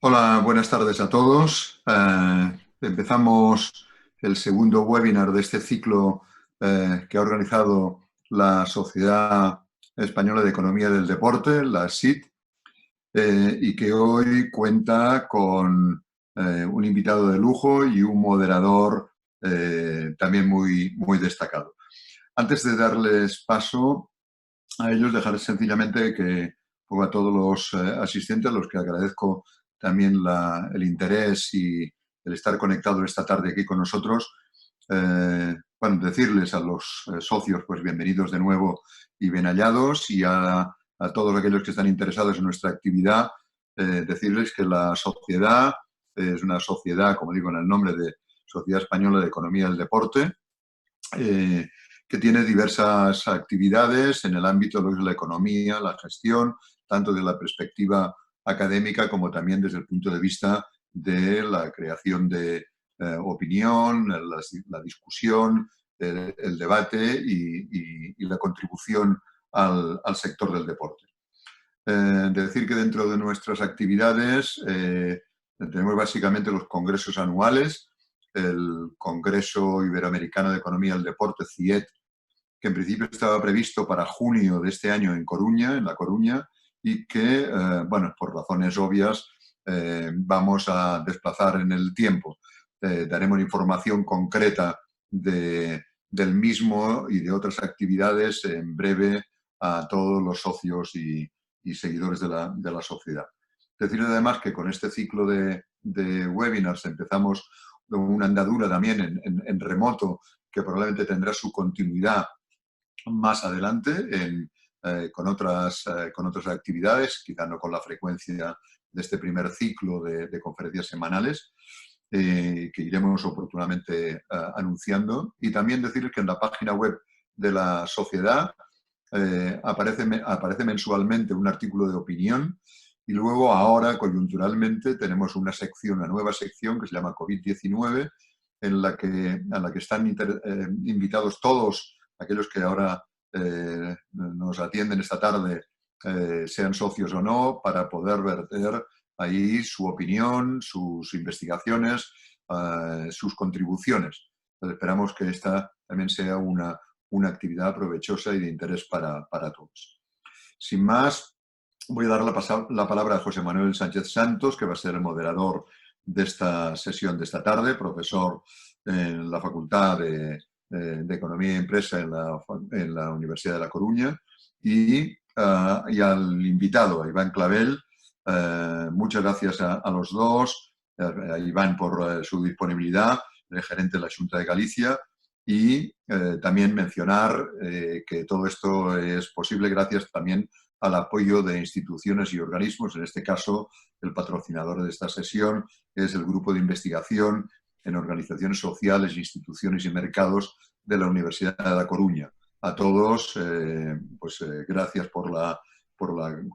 Hola, buenas tardes a todos. Empezamos el segundo webinar de este ciclo que ha organizado la Sociedad Española de Economía del Deporte, la SID, y que hoy cuenta con un invitado de lujo y un moderador también muy destacado. Antes de darles paso a ellos, dejar sencillamente que a todos los asistentes, a los que agradezco también el interés y el estar conectado esta tarde aquí con nosotros. Bueno, decirles a los socios, pues bienvenidos de nuevo y bien hallados, y a todos aquellos que están interesados en nuestra actividad, decirles que la sociedad es una sociedad, como digo en el nombre, de Sociedad Española de Economía del Deporte, que tiene diversas actividades en el ámbito de lo que es la economía, la gestión, tanto desde la perspectiva académica como también desde el punto de vista de la creación de opinión, la discusión, el debate y la contribución al sector del deporte. Decir que dentro de nuestras actividades tenemos básicamente los congresos anuales, el Congreso Iberoamericano de Economía del Deporte, CIED, que en principio estaba previsto para junio de este año en Coruña, en La Coruña, y que, bueno, por razones obvias, vamos a desplazar en el tiempo. Daremos información concreta del mismo y de otras actividades en breve a todos los socios y seguidores de la sociedad. Decir además que con este ciclo de webinars empezamos una andadura también en remoto, que probablemente tendrá su continuidad más adelante con otras actividades, quizá no con la frecuencia de este primer ciclo de conferencias semanales, que iremos oportunamente anunciando. Y también decir que en la página web de la sociedad aparece mensualmente un artículo de opinión, y luego ahora, coyunturalmente, tenemos una nueva sección que se llama COVID-19, en la que están invitados todos aquellos que ahora nos atienden esta tarde, sean socios o no, para poder verter ahí su opinión, sus investigaciones, sus contribuciones. Entonces, esperamos que esta también sea una actividad provechosa y de interés para todos. Sin más, voy a dar la palabra a José Manuel Sánchez Santos, que va a ser el moderador de esta sesión de esta tarde, profesor en la Facultad de Economía y Empresa en la Universidad de La Coruña, y al invitado, a Iván Clavel. Muchas gracias a los dos, a Iván por su disponibilidad, el gerente de la Xunta de Galicia, y también mencionar que todo esto es posible gracias también al apoyo de instituciones y organismos, en este caso el patrocinador de esta sesión es el Grupo de Investigación en Organizaciones Sociales, Instituciones y Mercados de la Universidad de La Coruña. A todos, gracias por la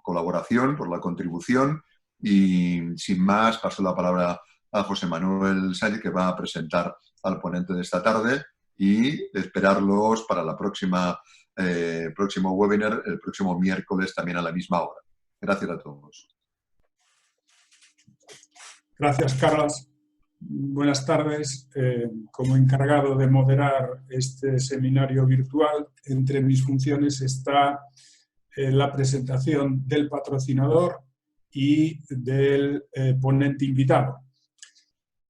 colaboración, por la contribución, y sin más paso la palabra a José Manuel Sánchez, que va a presentar al ponente de esta tarde, y esperarlos para la próximo webinar, el próximo miércoles también a la misma hora. Gracias a todos. Gracias, Carlos. Buenas tardes. Como encargado de moderar este seminario virtual, entre mis funciones está la presentación del patrocinador y del ponente invitado.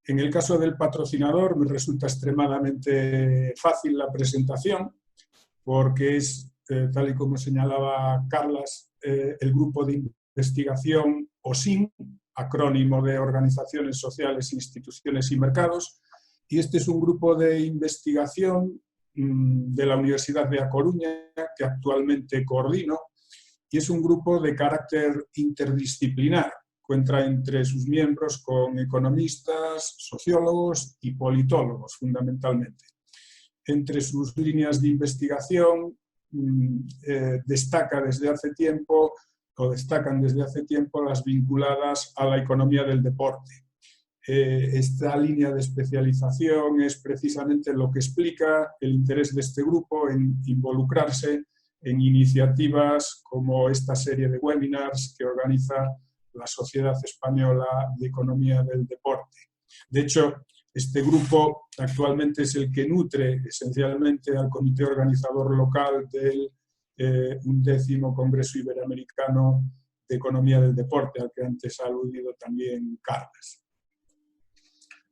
En el caso del patrocinador me resulta extremadamente fácil la presentación porque es, tal y como señalaba Carlos, el grupo de investigación OSIM, acrónimo de Organizaciones Sociales, Instituciones y Mercados, y este es un grupo de investigación de la Universidad de A Coruña que actualmente coordino, y es un grupo de carácter interdisciplinar. Cuenta entre sus miembros con economistas, sociólogos y politólogos, fundamentalmente. Entre sus líneas de investigación destacan desde hace tiempo las vinculadas a la economía del deporte. Esta línea de especialización es precisamente lo que explica el interés de este grupo en involucrarse en iniciativas como esta serie de webinars que organiza la Sociedad Española de Economía del Deporte. De hecho, este grupo actualmente es el que nutre esencialmente al comité organizador local del 11º Congreso Iberoamericano de Economía del Deporte, al que antes ha aludido también Carlos.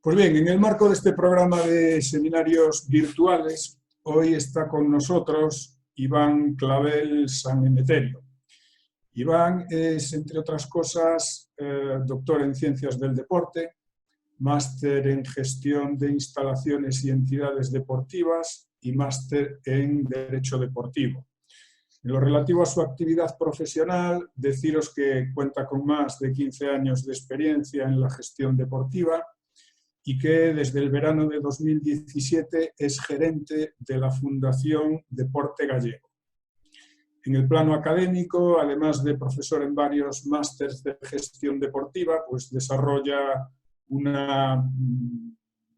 Pues bien, en el marco de este programa de seminarios virtuales, hoy está con nosotros Iván Clavel San Emeterio. Iván es, entre otras cosas, doctor en Ciencias del Deporte, máster en Gestión de Instalaciones y Entidades Deportivas y máster en Derecho Deportivo. En lo relativo a su actividad profesional, deciros que cuenta con más de 15 años de experiencia en la gestión deportiva y que desde el verano de 2017 es gerente de la Fundación Deporte Gallego. En el plano académico, además de profesor en varios másters de gestión deportiva, pues desarrolla una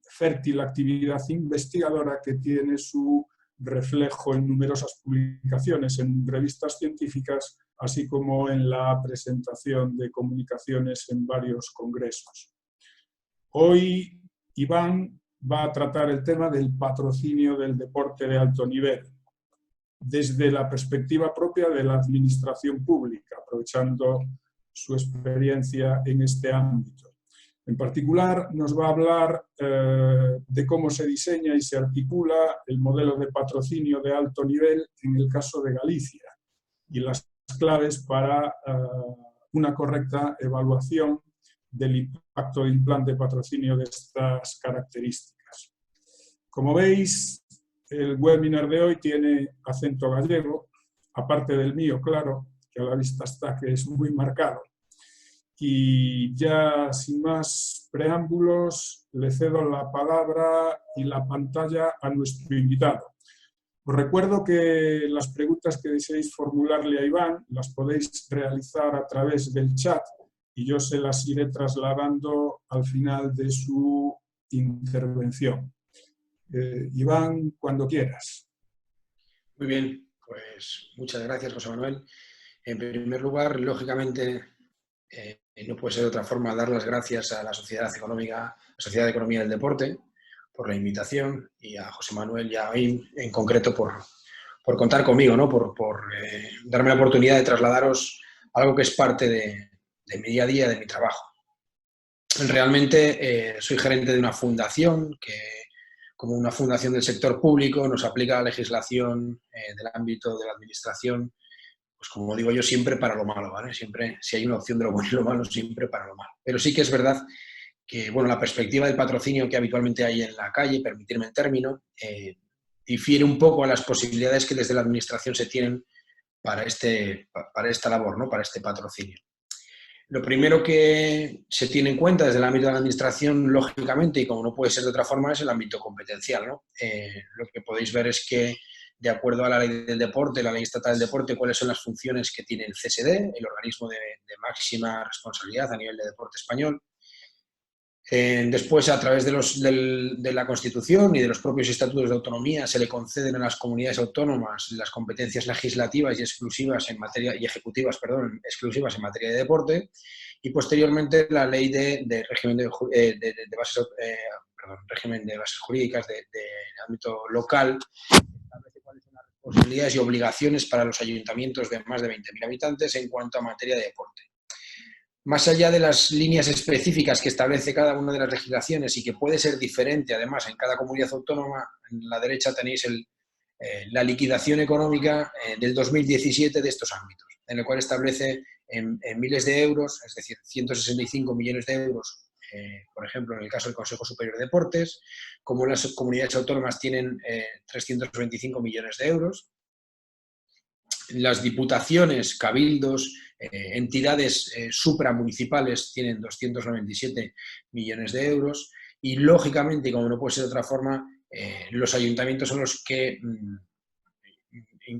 fértil actividad investigadora que tiene su reflejo en numerosas publicaciones en revistas científicas, así como en la presentación de comunicaciones en varios congresos. Hoy Iván va a tratar el tema del patrocinio del deporte de alto nivel, desde la perspectiva propia de la administración pública, aprovechando su experiencia en este ámbito. En particular, nos va a hablar de cómo se diseña y se articula el modelo de patrocinio de alto nivel en el caso de Galicia y las claves para una correcta evaluación del impacto del plan de patrocinio de estas características. Como veis, el webinar de hoy tiene acento gallego, aparte del mío, claro, que a la vista está que es muy marcado. Y ya sin más preámbulos, le cedo la palabra y la pantalla a nuestro invitado. Os recuerdo que las preguntas que deseéis formularle a Iván las podéis realizar a través del chat y yo se las iré trasladando al final de su intervención. Iván, cuando quieras. Muy bien, pues muchas gracias, José Manuel. En primer lugar, lógicamente, no puede ser de otra forma dar las gracias a la Sociedad de Economía del Deporte por la invitación y a José Manuel y a Aim en concreto por contar conmigo, ¿no? por darme la oportunidad de trasladaros algo que es parte de mi día a día, de mi trabajo. Realmente soy gerente de una fundación que, como una fundación del sector público, nos aplica la legislación del ámbito de la administración, pues como digo yo, siempre para lo malo, ¿vale? Siempre, si hay una opción de lo bueno y lo malo, siempre para lo malo. Pero sí que es verdad que, bueno, la perspectiva del patrocinio que habitualmente hay en la calle, permitirme el término, difiere un poco a las posibilidades que desde la administración se tienen para esta labor, ¿no? Para este patrocinio. Lo primero que se tiene en cuenta desde el ámbito de la administración, lógicamente, y como no puede ser de otra forma, es el ámbito competencial, ¿no? Lo que podéis ver es que, de acuerdo a la ley del deporte, la ley estatal del deporte, cuáles son las funciones que tiene el CSD, el organismo de máxima responsabilidad a nivel de deporte español. Después, a través de la Constitución y de los propios estatutos de autonomía, se le conceden a las comunidades autónomas las competencias legislativas y exclusivas en materia, y ejecutivas, perdón, exclusivas en materia de deporte, y posteriormente la ley de régimen de bases jurídicas de ámbito local establece cuáles son las responsabilidades y obligaciones para los ayuntamientos de más de 20.000 habitantes en cuanto a materia de deporte. Más allá de las líneas específicas que establece cada una de las legislaciones y que puede ser diferente, además, en cada comunidad autónoma, en la derecha tenéis la liquidación económica del 2017 de estos ámbitos, en el cual establece en miles de euros, es decir, 165 millones de euros, por ejemplo, en el caso del Consejo Superior de Deportes, como las comunidades autónomas tienen 325 millones de euros, las diputaciones, cabildos, entidades supramunicipales tienen 297 millones de euros y, lógicamente, como no puede ser de otra forma, los ayuntamientos son los que,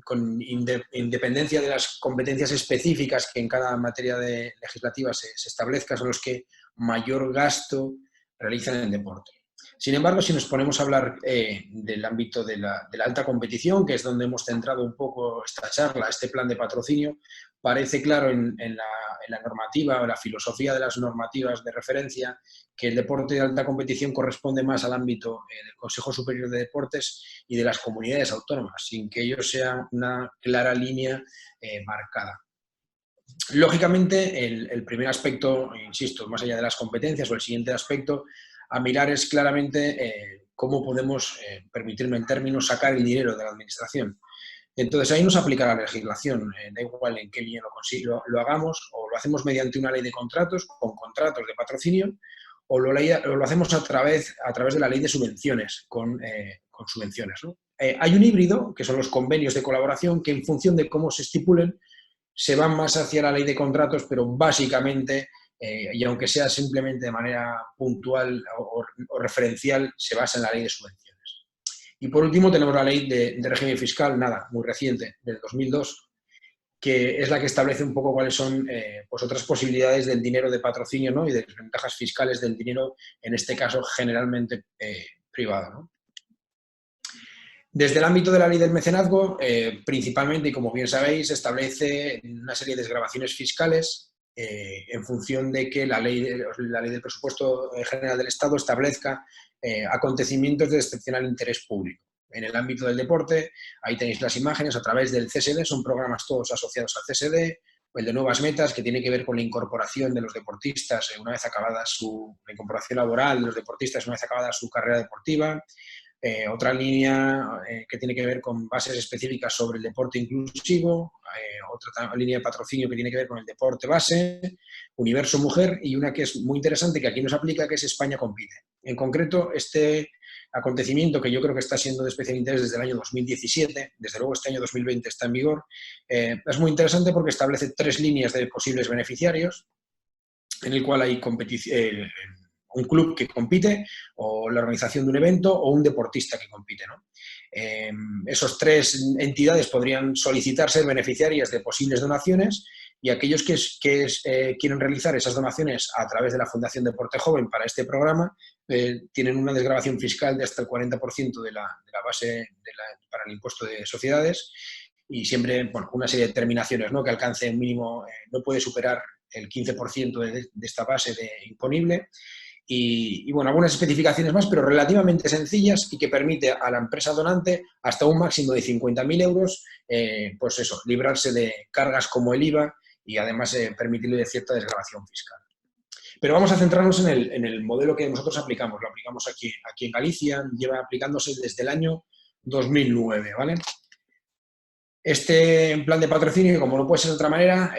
con independencia de las competencias específicas que en cada materia legislativa se establezca, son los que mayor gasto realizan en deporte. Sin embargo, si nos ponemos a hablar del ámbito de la alta competición, que es donde hemos centrado un poco esta charla, este plan de patrocinio, parece claro en la normativa o la filosofía de las normativas de referencia que el deporte de alta competición corresponde más al ámbito del Consejo Superior de Deportes y de las comunidades autónomas, sin que ello sea una clara línea marcada. Lógicamente, el primer aspecto, insisto, más allá de las competencias, o el siguiente aspecto a mirar es claramente cómo podemos, permitirme en términos, sacar el dinero de la administración. Entonces, ahí nos aplica la legislación, da igual en qué línea lo hagamos, o lo hacemos mediante una ley de contratos, con contratos de patrocinio, o lo hacemos a través de la ley de subvenciones, con subvenciones, ¿no? Hay un híbrido, que son los convenios de colaboración, que en función de cómo se estipulen, se van más hacia la ley de contratos, pero básicamente, y aunque sea simplemente de manera puntual o referencial, se basa en la ley de subvenciones. Y por último tenemos la ley de régimen fiscal, nada, muy reciente, del 2002, que es la que establece un poco cuáles son pues otras posibilidades del dinero de patrocinio, ¿no? Y de las ventajas fiscales del dinero, en este caso generalmente privado, ¿no? Desde el ámbito de la ley del mecenazgo, principalmente, y como bien sabéis, establece una serie de desgravaciones fiscales en función de que la ley del presupuesto general del Estado establezca acontecimientos de excepcional interés público. En el ámbito del deporte, ahí tenéis las imágenes a través del CSD, son programas todos asociados al CSD, el de Nuevas Metas, que tiene que ver con la incorporación de los deportistas una vez acabada la incorporación laboral de los deportistas una vez acabada su carrera deportiva. Otra línea que tiene que ver con bases específicas sobre el deporte inclusivo, otra línea de patrocinio que tiene que ver con el deporte base, Universo Mujer, y una que es muy interesante que aquí nos aplica, que es España Compite. En concreto, este acontecimiento, que yo creo que está siendo de especial interés desde el año 2017, desde luego este año 2020 está en vigor, es muy interesante porque establece 3 líneas de posibles beneficiarios, en el cual hay un club que compite, o la organización de un evento, o un deportista que compite, ¿no? Esos 3 entidades podrían solicitar ser beneficiarias de posibles donaciones, y aquellos que quieren realizar esas donaciones a través de la Fundación Deporte Joven para este programa tienen una desgravación fiscal de hasta el 40% de la base para el impuesto de sociedades, y siempre, bueno, una serie de determinaciones, ¿no? Que alcance un mínimo, no puede superar el 15% de esta base imponible. Y bueno, algunas especificaciones más, pero relativamente sencillas, y que permite a la empresa donante hasta un máximo de 50.000 euros, pues eso, librarse de cargas como el IVA, y además permitirle de cierta desgravación fiscal. Pero vamos a centrarnos en el modelo que nosotros aplicamos. Lo aplicamos aquí en Galicia, lleva aplicándose desde el año 2009, ¿vale? Este plan de patrocinio, como no puede ser de otra manera,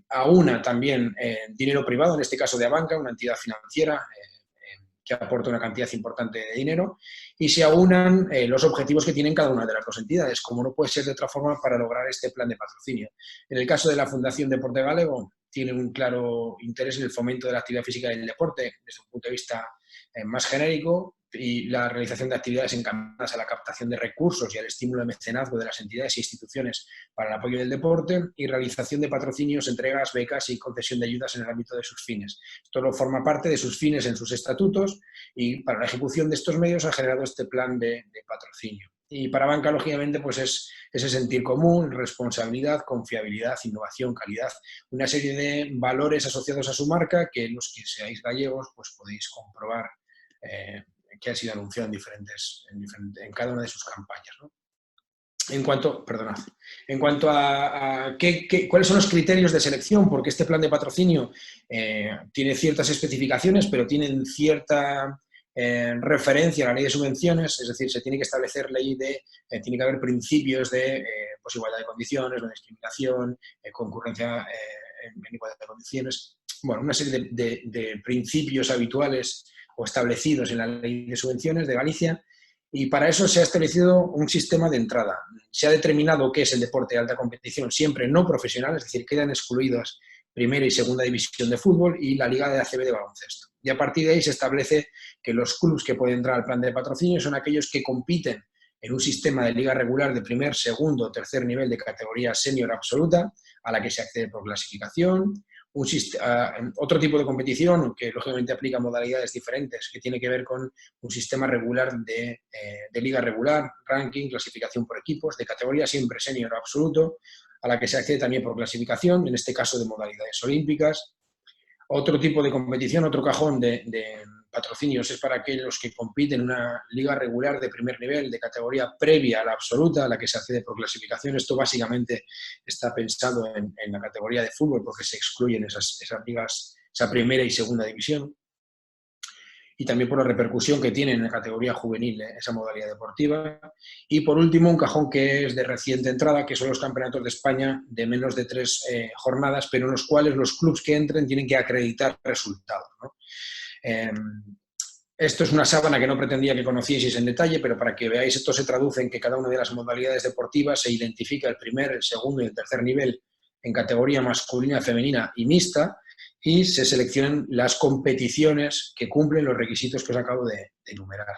aúna también dinero privado, en este caso de Abanca, una entidad financiera que aporta una cantidad importante de dinero, y se aunan los objetivos que tienen cada una de las 2 entidades, como no puede ser de otra forma para lograr este plan de patrocinio. En el caso de la Fundación Deporte Galego, tiene un claro interés en el fomento de la actividad física y del deporte desde un punto de vista más genérico, y la realización de actividades encaminadas a la captación de recursos y al estímulo de mecenazgo de las entidades e instituciones para el apoyo del deporte, y realización de patrocinios, entregas, becas y concesión de ayudas en el ámbito de sus fines. Todo forma parte de sus fines en sus estatutos, y para la ejecución de estos medios ha generado este plan de patrocinio. Y para Abanca, lógicamente, pues es ese sentir común, responsabilidad, confiabilidad, innovación, calidad, una serie de valores asociados a su marca que los que seáis gallegos pues podéis comprobar que ha sido anunciado en cada una de sus campañas, ¿no? En cuanto a cuáles son los criterios de selección, porque este plan de patrocinio tiene ciertas especificaciones, pero tienen cierta referencia a la ley de subvenciones, es decir, se tiene que establecer tiene que haber principios de pues igualdad de condiciones, no discriminación, concurrencia en igualdad de condiciones, bueno, una serie de principios habituales o establecidos en la ley de subvenciones de Galicia, y para eso se ha establecido un sistema de entrada. Se ha determinado qué es el deporte de alta competición, siempre no profesional, es decir, quedan excluidas primera y segunda división de fútbol y la Liga de ACB de baloncesto. Y a partir de ahí se establece que los clubes que pueden entrar al plan de patrocinio son aquellos que compiten en un sistema de liga regular de primer, segundo o tercer nivel de categoría senior absoluta, a la que se accede por clasificación, otro tipo de competición que lógicamente aplica modalidades diferentes, que tiene que ver con un sistema regular de liga regular, ranking, clasificación por equipos, de categoría siempre senior absoluto, a la que se accede también por clasificación, en este caso de modalidades olímpicas. Otro tipo de competición, otro cajón de patrocinios es para aquellos que compiten en una liga regular de primer nivel, de categoría previa a la absoluta, a la que se accede por clasificación. Esto básicamente está pensado en la categoría de fútbol porque se excluyen esas ligas, esa primera y segunda división. Y también por la repercusión que tiene en la categoría juvenil esa modalidad deportiva. Y por último, un cajón que es de reciente entrada, que son los campeonatos de España de menos de 3 jornadas, pero en los cuales los clubes que entren tienen que acreditar resultados, ¿no? Esto es una sábana que no pretendía que conocieseis en detalle, pero para que veáis, esto se traduce en que cada una de las modalidades deportivas se identifica el primer, el segundo y el tercer nivel en categoría masculina, femenina y mixta, y se seleccionan las competiciones que cumplen los requisitos que os acabo de enumerar.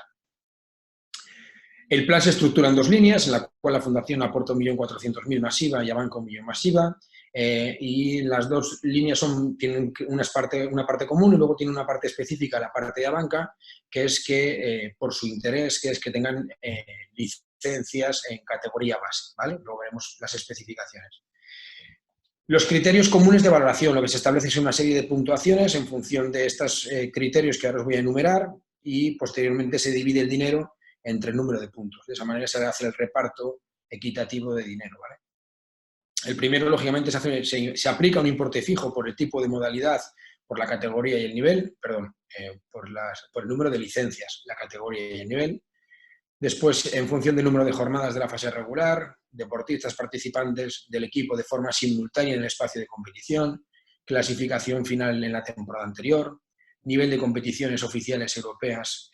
El plan se estructura en 2 líneas, en la cual la Fundación aporta 1.400.000 masiva y Abanca 1 millón masiva, y las 2 líneas tienen una parte común y luego tiene una parte específica, la parte de Abanca, que es que, por su interés, que es que tengan licencias en categoría base, ¿vale? Luego veremos las especificaciones. Los criterios comunes de valoración, lo que se establece es una serie de puntuaciones en función de estos criterios que ahora os voy a enumerar y posteriormente se divide el dinero entre el número de puntos. De esa manera se hace el reparto equitativo de dinero, ¿vale? El primero, lógicamente, se aplica un importe fijo por el tipo de modalidad, por la categoría y el nivel, por el número de licencias, la categoría y el nivel. Después, en función del número de jornadas de la fase regular, deportistas participantes del equipo de forma simultánea en el espacio de competición, clasificación final en la temporada anterior, nivel de competiciones oficiales europeas,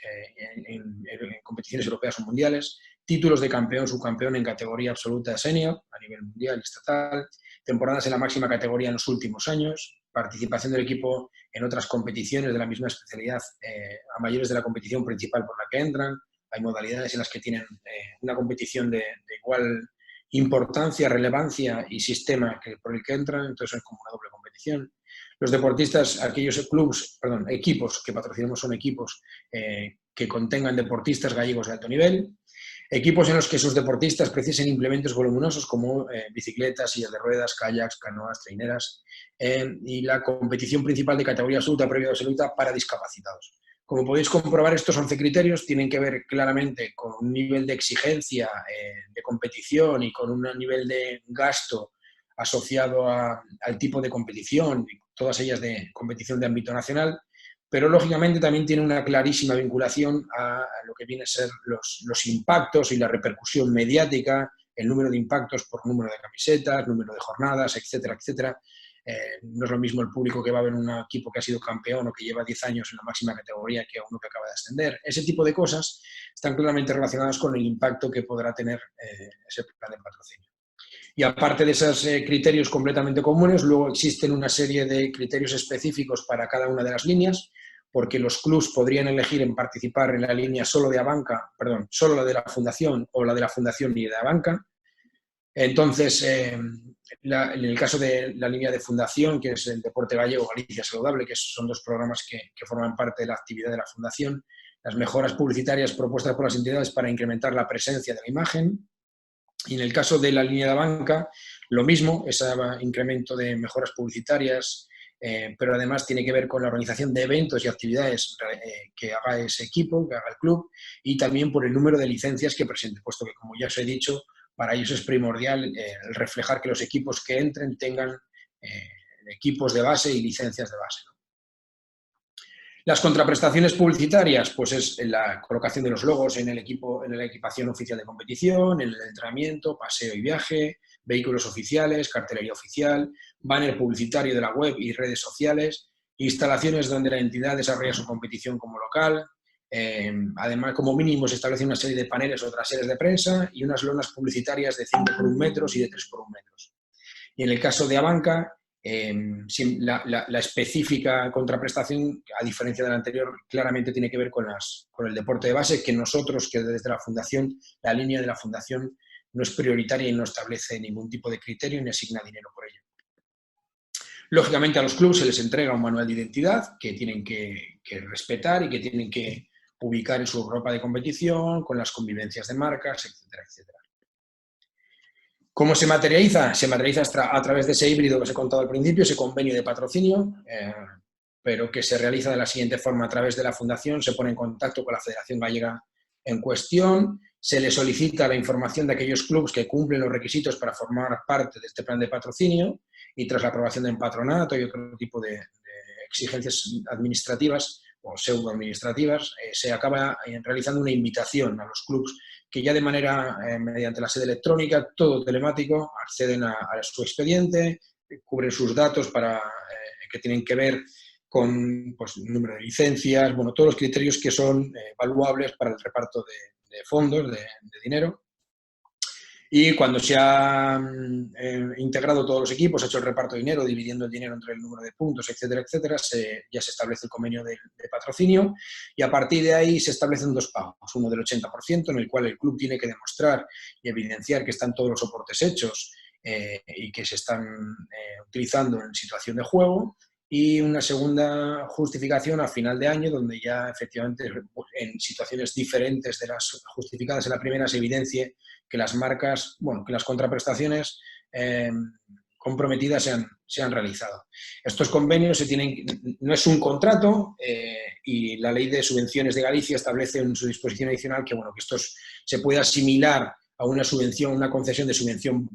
en competiciones europeas o mundiales, títulos de campeón, subcampeón en categoría absoluta senior a nivel mundial y estatal, temporadas en la máxima categoría en los últimos años, participación del equipo en otras competiciones de la misma especialidad a mayores de la competición principal por la que entran. Hay modalidades en las que tienen una competición de igual importancia, relevancia y sistema que por el que entran, entonces es como una doble competición. Los deportistas, aquellos equipos que patrocinamos son equipos que contengan deportistas gallegos de alto nivel, equipos en los que sus deportistas precisen implementos voluminosos como bicicletas, sillas de ruedas, kayaks, canoas, traineras, y la competición principal de categoría absoluta, previa o absoluta para discapacitados. Como podéis comprobar, estos 11 criterios tienen que ver claramente con un nivel de exigencia de competición y con un nivel de gasto asociado al tipo de competición, todas ellas de competición de ámbito nacional, pero lógicamente también tiene una clarísima vinculación a lo que viene a ser los impactos y la repercusión mediática, el número de impactos por número de camisetas, número de jornadas, etcétera, etcétera. No es lo mismo el público que va a ver un equipo que ha sido campeón o que lleva 10 años en la máxima categoría que a uno que acaba de ascender. Ese tipo de cosas están claramente relacionadas con el impacto que podrá tener ese plan de patrocinio. Y aparte de esos criterios completamente comunes, luego existen una serie de criterios específicos para cada una de las líneas, porque los clubs podrían elegir en participar en la línea solo de Abanca, solo la de la Fundación o la de la Fundación y de Abanca. Entonces, en el caso de la línea de Fundación, que es el Deporte Gallego Galicia Saludable, que son 2 programas que forman parte de la actividad de la Fundación, las mejoras publicitarias propuestas por las entidades para incrementar la presencia de la imagen. Y en el caso de la línea de Abanca, lo mismo, ese incremento de mejoras publicitarias, pero además tiene que ver con la organización de eventos y actividades que haga ese equipo, que haga el club, y también por el número de licencias que presente, puesto que, como ya os he dicho, para ellos es primordial el reflejar que los equipos que entren tengan equipos de base y licencias de base, ¿no? Las contraprestaciones publicitarias, pues es la colocación de los logos en la equipación oficial de competición, en el entrenamiento, paseo y viaje, vehículos oficiales, cartelería oficial, banner publicitario de la web y redes sociales, instalaciones donde la entidad desarrolla su competición como local. Además, como mínimo, se establece una serie de paneles o traseras de prensa y unas lonas publicitarias de 5 por 1 metros y de 3 por 1 metros. Y en el caso de Abanca, la específica contraprestación, a diferencia de la anterior, claramente tiene que ver con el deporte de base, que nosotros, que desde la Fundación, la línea de la Fundación no es prioritaria y no establece ningún tipo de criterio ni asigna dinero por ello. Lógicamente a los clubes se les entrega un manual de identidad que tienen que respetar y que tienen que ubicar en su ropa de competición, con las convivencias de marcas, etcétera, etcétera. ¿Cómo se materializa? Se materializa a través de ese híbrido que os he contado al principio, ese convenio de patrocinio, pero que se realiza de la siguiente forma: a través de la fundación se pone en contacto con la Federación Gallega en cuestión, se le solicita la información de aquellos clubes que cumplen los requisitos para formar parte de este plan de patrocinio, y tras la aprobación del patronato y otro tipo de exigencias administrativas o pseudo-administrativas, se acaba realizando una invitación a los clubes que ya de manera, mediante la sede electrónica, todo telemático, acceden a su expediente, cubren sus datos que tienen que ver con, pues, el número de licencias, bueno, todos los criterios que son valuables para el reparto de fondos, de dinero. Y cuando se han integrado todos los equipos, ha hecho el reparto de dinero, dividiendo el dinero entre el número de puntos, etcétera, etcétera, ya se establece el convenio de patrocinio, y a partir de ahí se establecen dos pagos: uno del 80%, en el cual el club tiene que demostrar y evidenciar que están todos los soportes hechos y que se están utilizando en situación de juego, y una segunda justificación a final de año, donde ya efectivamente en situaciones diferentes de las justificadas en la primera se evidencie que las marcas, bueno, que las contraprestaciones comprometidas se han realizado. Estos convenios no es un contrato, y la Ley de Subvenciones de Galicia establece en su disposición adicional que, bueno, que esto se puede asimilar a una subvención, una concesión de subvención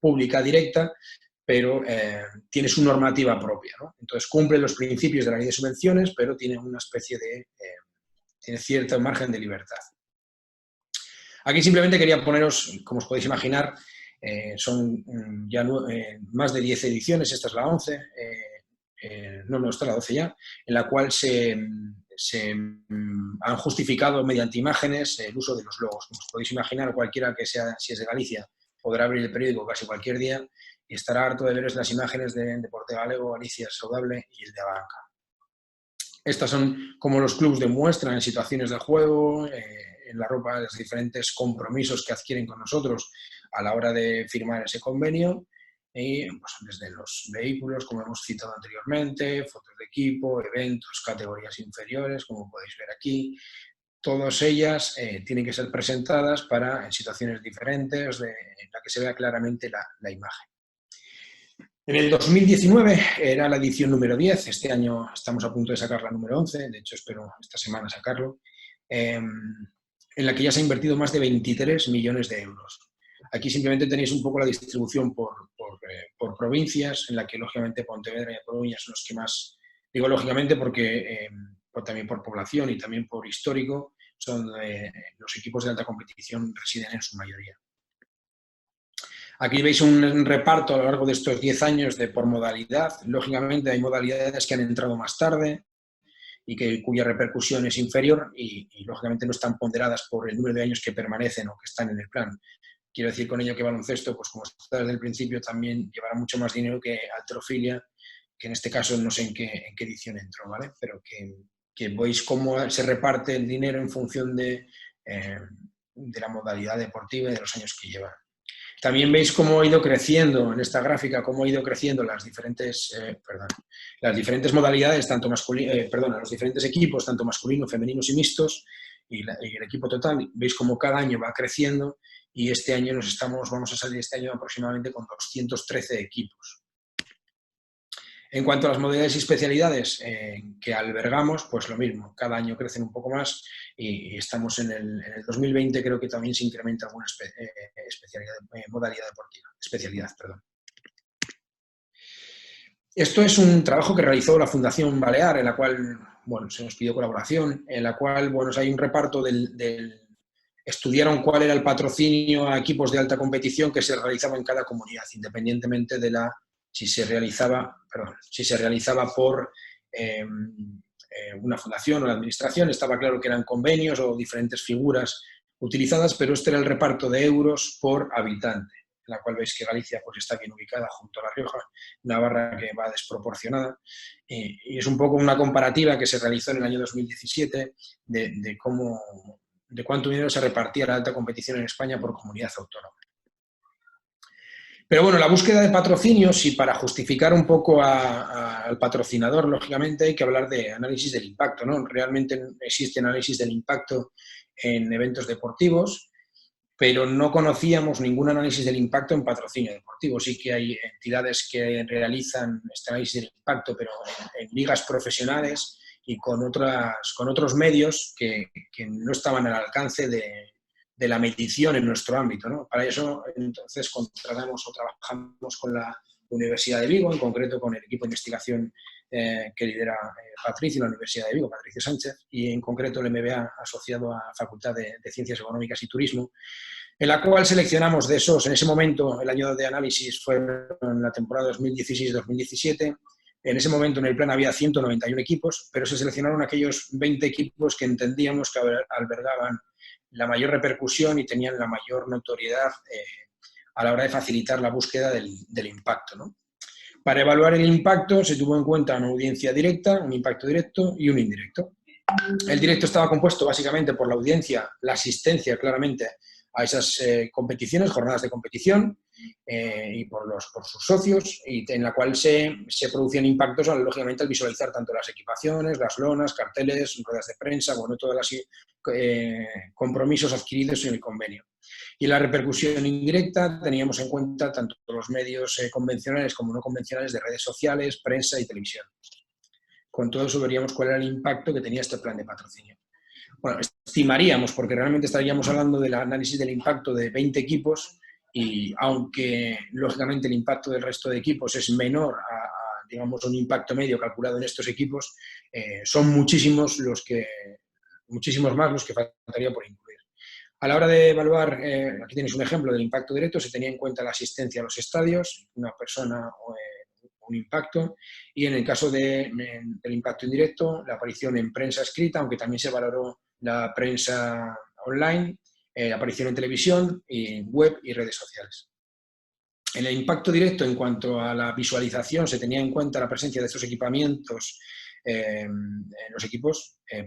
pública directa, pero tiene su normativa propia, ¿no? Entonces cumple los principios de la Ley de Subvenciones, pero tiene una especie de tiene cierto margen de libertad. Aquí simplemente quería poneros, como os podéis imaginar, son ya más de 10 ediciones, esta es la 11, no, esta es la 12 ya, en la cual se han justificado mediante imágenes el uso de los logos. Como os podéis imaginar, cualquiera que sea, si es de Galicia, podrá abrir el periódico casi cualquier día y estará harto de ver las imágenes de Deporte Galego, Galicia Saudable y el de Abanca. Estas son como los clubes demuestran en situaciones de juego, en la ropa, los diferentes compromisos que adquieren con nosotros a la hora de firmar ese convenio, y pues, desde los vehículos, como hemos citado anteriormente, fotos de equipo, eventos, categorías inferiores, como podéis ver aquí. Todas ellas tienen que ser presentadas en situaciones diferentes, en la que se vea claramente la imagen. En el 2019 era la edición número 10, este año estamos a punto de sacar la número 11, de hecho espero esta semana sacarlo, en la que ya se ha invertido más de 23 millones de euros. Aquí simplemente tenéis un poco la distribución por provincias, en la que lógicamente Pontevedra y Coruña son los que más, digo lógicamente porque también por población y también por histórico, son los equipos de alta competición residen en su mayoría. Aquí veis un reparto a lo largo de estos 10 años por modalidad. Lógicamente hay modalidades que han entrado más tarde y cuya repercusión es inferior y lógicamente no están ponderadas por el número de años que permanecen o que están en el plan. Quiero decir con ello que baloncesto, pues como está desde el principio, también llevará mucho más dinero que halterofilia, que en este caso no sé en qué edición entró, ¿vale? Pero que veis cómo se reparte el dinero en función de la modalidad deportiva y de los años que lleva. También veis cómo ha ido creciendo en esta gráfica, cómo ha ido creciendo las diferentes modalidades, los diferentes equipos, tanto masculinos, femeninos y mixtos, y el equipo total. Veis cómo cada año va creciendo y este año vamos a salir este año aproximadamente con 213 equipos. En cuanto a las modalidades y especialidades que albergamos, pues lo mismo, cada año crecen un poco más y estamos en el 2020, creo que también se incrementa alguna modalidad deportiva, especialidad. Esto es un trabajo que realizó la Fundación Balear, en la cual, bueno, se nos pidió colaboración, en la cual, bueno, hay un reparto estudiaron cuál era el patrocinio a equipos de alta competición que se realizaba en cada comunidad, independientemente de si se realizaba por una fundación o la administración. Estaba claro que eran convenios o diferentes figuras utilizadas, pero este era el reparto de euros por habitante, en la cual veis que Galicia pues, está bien ubicada junto a La Rioja, Navarra que va desproporcionada, y es un poco una comparativa que se realizó en el año 2017 de cuánto dinero se repartía la alta competición en España por comunidad autónoma. Pero bueno, la búsqueda de patrocinios, y para justificar un poco al patrocinador, lógicamente hay que hablar de análisis del impacto, ¿no? Realmente existe análisis del impacto en eventos deportivos, pero no conocíamos ningún análisis del impacto en patrocinio deportivo. Sí que hay entidades que realizan este análisis del impacto, pero en ligas profesionales y con otros medios que no estaban al alcance de la medición en nuestro ámbito, ¿no? Para eso, entonces, contratamos o trabajamos con la Universidad de Vigo, en concreto con el equipo de investigación que lidera Patricio, la Universidad de Vigo, Patricio Sánchez, y en concreto el MBA asociado a Facultad de Ciencias Económicas y Turismo, en la cual seleccionamos de esos, en ese momento, el año de análisis fue en la temporada 2016-2017, en ese momento en el plan había 191 equipos, pero se seleccionaron aquellos 20 equipos que entendíamos que albergaban la mayor repercusión y tenían la mayor notoriedad a la hora de facilitar la búsqueda del impacto, ¿no? Para evaluar el impacto se tuvo en cuenta una audiencia directa, un impacto directo y un indirecto. El directo estaba compuesto básicamente por la audiencia, la asistencia claramente a esas competiciones, jornadas de competición, y por sus socios, y en la cual se producían impactos, lógicamente, al visualizar tanto las equipaciones, las lonas, carteles, ruedas de prensa, bueno, todos los compromisos adquiridos en el convenio. Y en la repercusión indirecta teníamos en cuenta tanto los medios convencionales como no convencionales de redes sociales, prensa y televisión. Con todo eso veríamos cuál era el impacto que tenía este plan de patrocinio. Bueno, estimaríamos, porque realmente estaríamos hablando del análisis del impacto de 20 equipos, y aunque lógicamente el impacto del resto de equipos es menor a digamos, un impacto medio calculado en estos equipos, son muchísimos más los que faltaría por incluir. A la hora de evaluar, aquí tenéis un ejemplo del impacto directo, se tenía en cuenta la asistencia a los estadios, una persona o un impacto, y en el caso del impacto indirecto, la aparición en prensa escrita, aunque también se valoró la prensa online, aparición en televisión, y web y redes sociales. En el impacto directo, en cuanto a la visualización, se tenía en cuenta la presencia de estos equipamientos en los equipos, el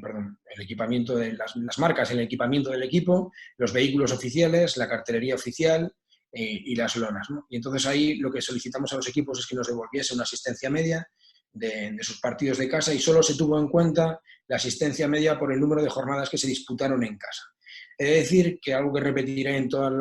equipamiento de las marcas, el equipamiento del equipo, los vehículos oficiales, la cartelería oficial y las lonas, ¿no? Y entonces ahí lo que solicitamos a los equipos es que nos devolviese una asistencia media de sus partidos de casa, y solo se tuvo en cuenta la asistencia media por el número de jornadas que se disputaron en casa. He de decir que algo que repetiré en todas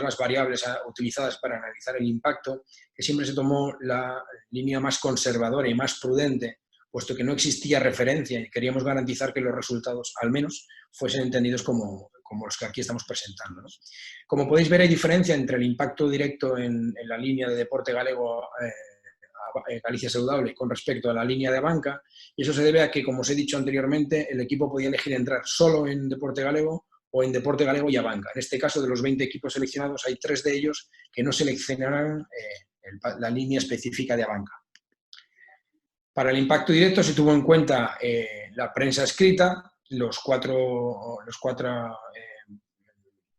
las variables utilizadas para analizar el impacto, que siempre se tomó la línea más conservadora y más prudente, puesto que no existía referencia y queríamos garantizar que los resultados, al menos, fuesen entendidos como los que aquí estamos presentando, ¿no? Como podéis ver, hay diferencia entre el impacto directo en la línea de deporte galego Galicia Saudable con respecto a la línea de banca, y eso se debe a que, como os he dicho anteriormente, el equipo podía elegir entrar solo en deporte galego o en deporte galego y a banca. En este caso, de los 20 equipos seleccionados, hay 3 de ellos que no seleccionarán la línea específica de a banca. Para el impacto directo se tuvo en cuenta la prensa escrita, los cuatro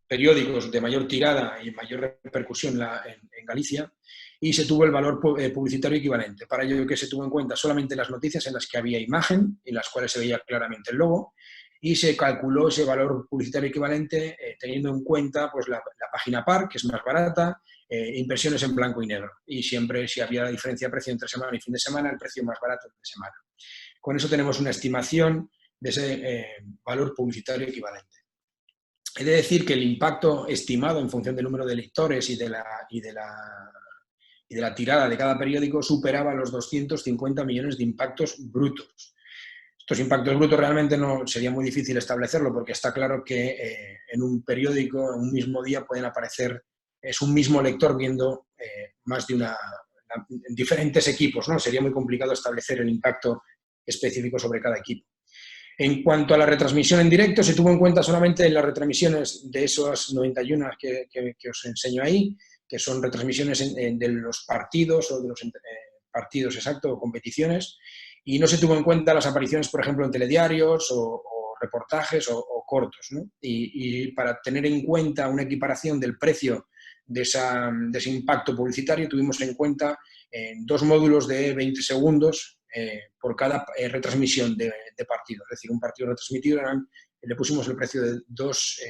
periódicos de mayor tirada y mayor repercusión en Galicia, y se tuvo el valor publicitario equivalente. Para ello, que se tuvo en cuenta solamente las noticias en las que había imagen, en las cuales se veía claramente el logo, y se calculó ese valor publicitario equivalente teniendo en cuenta pues, la página par, que es más barata, impresiones en blanco y negro. Y siempre, si había la diferencia de precio entre semana y fin de semana, el precio más barato de semana. Con eso tenemos una estimación de ese valor publicitario equivalente. He de decir que el impacto estimado en función del número de lectores y de la tirada de cada periódico superaba los 250 millones de impactos brutos. Estos impactos brutos realmente no sería muy difícil establecerlo, porque está claro que en un periódico, en un mismo día, pueden aparecer, es un mismo lector viendo más de diferentes equipos, ¿no? Sería muy complicado establecer el impacto específico sobre cada equipo. En cuanto a la retransmisión en directo, se tuvo en cuenta solamente las retransmisiones de esas 91 que os enseño ahí, que son retransmisiones de los partidos o de los partidos exactos o competiciones, y no se tuvo en cuenta las apariciones, por ejemplo, en telediarios o reportajes o cortos, ¿no? Y para tener en cuenta una equiparación del precio de ese impacto publicitario, tuvimos en cuenta 2 módulos de 20 segundos por cada retransmisión de partido. Es decir, un partido retransmitido le pusimos el precio de 2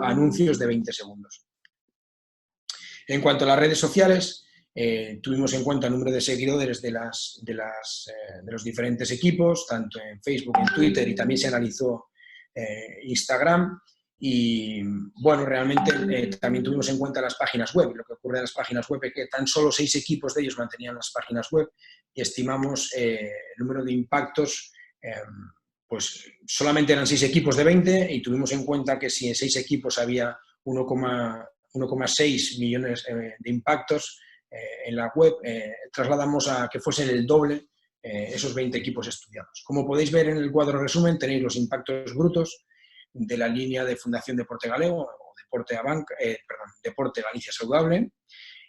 anuncios de 20 segundos. En cuanto a las redes sociales, tuvimos en cuenta el número de seguidores de los diferentes equipos, tanto en Facebook, en Twitter, y también se analizó Instagram. Y bueno, realmente también tuvimos en cuenta las páginas web. Lo que ocurre en las páginas web es que tan solo 6 equipos de ellos mantenían las páginas web y estimamos el número de impactos, pues solamente eran 6 equipos de 20 y tuvimos en cuenta que si en 6 equipos había 1,6 millones de impactos en la web, trasladamos a que fuesen el doble esos 20 equipos estudiados. Como podéis ver en el cuadro resumen, tenéis los impactos brutos de la línea de Fundación Deporte Galego o Deporte Galicia Saludable,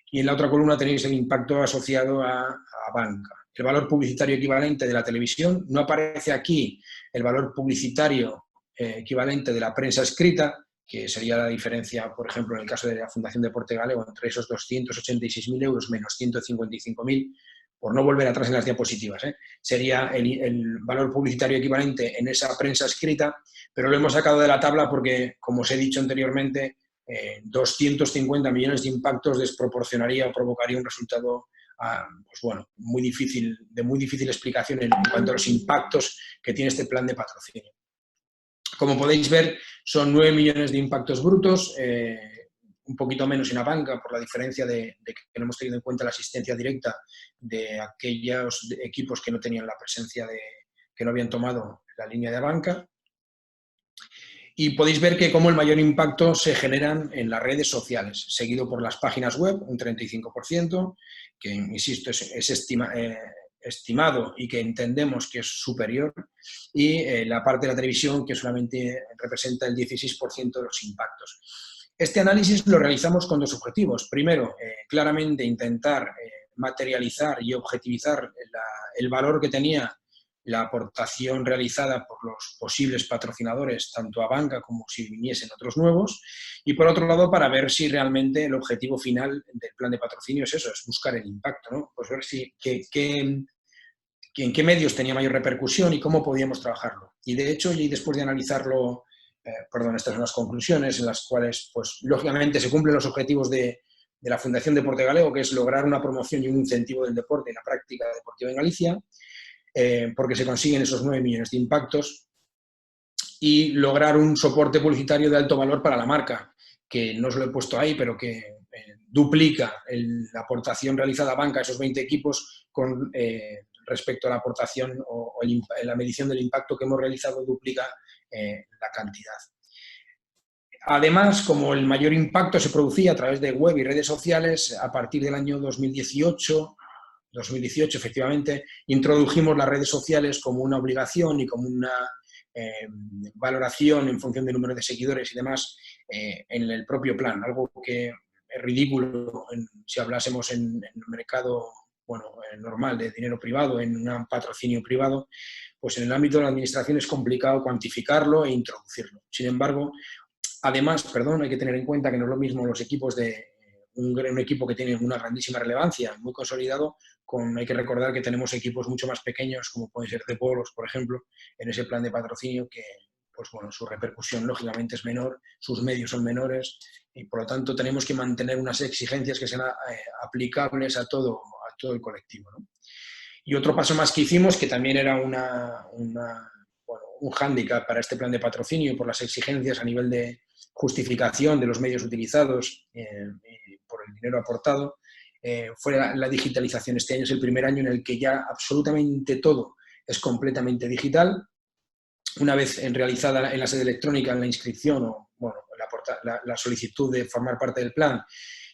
y en la otra columna tenéis el impacto asociado a banca. El valor publicitario equivalente de la televisión, no aparece aquí el valor publicitario equivalente de la prensa escrita, que sería la diferencia, por ejemplo, en el caso de la Fundación Deporte Galego, entre esos 286.000 euros menos 155.000, por no volver atrás en las diapositivas, sería el valor publicitario equivalente en esa prensa escrita, pero lo hemos sacado de la tabla porque, como os he dicho anteriormente, 250 millones de impactos desproporcionaría o provocaría un resultado pues bueno, de muy difícil explicación en cuanto a los impactos que tiene este plan de patrocinio. Como podéis ver, son 9 millones de impactos brutos, un poquito menos en la banca por la diferencia de que no hemos tenido en cuenta la asistencia directa de aquellos equipos que no tenían la presencia que no habían tomado la línea de banca. Y podéis ver que como el mayor impacto se generan en las redes sociales, seguido por las páginas web, un 35%, que, insisto, es estimado y que entendemos que es superior, y la parte de la televisión, que solamente representa el 16% de los impactos. Este análisis lo realizamos con 2 objetivos. Primero, claramente intentar materializar y objetivizar el valor que tenía la aportación realizada por los posibles patrocinadores, tanto a banca como si viniesen otros nuevos, y por otro lado para ver si realmente el objetivo final del plan de patrocinio es eso, es buscar el impacto, ¿no? Pues ver en qué medios tenía mayor repercusión y cómo podíamos trabajarlo. Y de hecho, y después de analizarlo, estas son las conclusiones en las cuales, pues lógicamente se cumplen los objetivos de la Fundación Deporte Galego, que es lograr una promoción y un incentivo del deporte y la práctica deportiva en Galicia, porque se consiguen esos 9 millones de impactos, y lograr un soporte publicitario de alto valor para la marca, que no os lo he puesto ahí, pero que duplica la aportación realizada a banca, esos 20 equipos, con respecto a la aportación o la medición del impacto que hemos realizado, duplica la cantidad. Además, como el mayor impacto se producía a través de web y redes sociales, a partir del año 2018, efectivamente, introdujimos las redes sociales como una obligación y como una valoración en función del número de seguidores y demás en el propio plan, algo que es ridículo si hablásemos en el mercado normal de dinero privado, en un patrocinio privado, pues en el ámbito de la administración es complicado cuantificarlo e introducirlo. Sin embargo, además, hay que tener en cuenta que no es lo mismo los equipos de un equipo que tiene una grandísima relevancia, muy consolidado, hay que recordar que tenemos equipos mucho más pequeños, como pueden ser de Polos, por ejemplo, en ese plan de patrocinio, que pues bueno, su repercusión lógicamente es menor, sus medios son menores, y por lo tanto tenemos que mantener unas exigencias que sean aplicables a todo el colectivo, ¿no? Y otro paso más que hicimos, que también era un hándicap para este plan de patrocinio por las exigencias a nivel de justificación de los medios utilizados por el dinero aportado, fue la digitalización. Este año es el primer año en el que ya absolutamente todo es completamente digital. Una vez realizada en la sede electrónica la inscripción o la solicitud de formar parte del plan